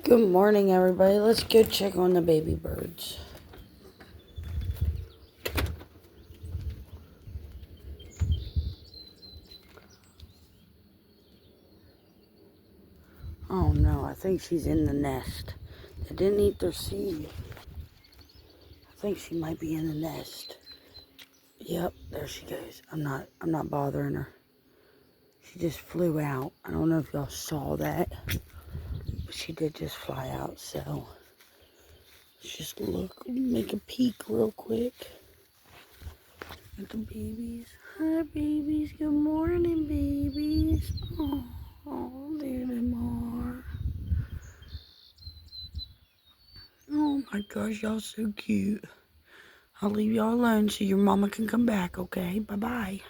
Good morning, everybody. Let's go check on the baby birds. Oh no, I think she's in the nest. They didn't eat their seed. I think she might be in the nest. Yep, there she goes. I'm not bothering her. She just flew out. I don't know if y'all saw that, but she did just fly out. So let's just make a peek real quick at the babies. Hi, babies. Good morning, babies. Oh, there they are. Oh my gosh, y'all so cute. I'll leave y'all alone so your mama can come back, okay? Bye-bye.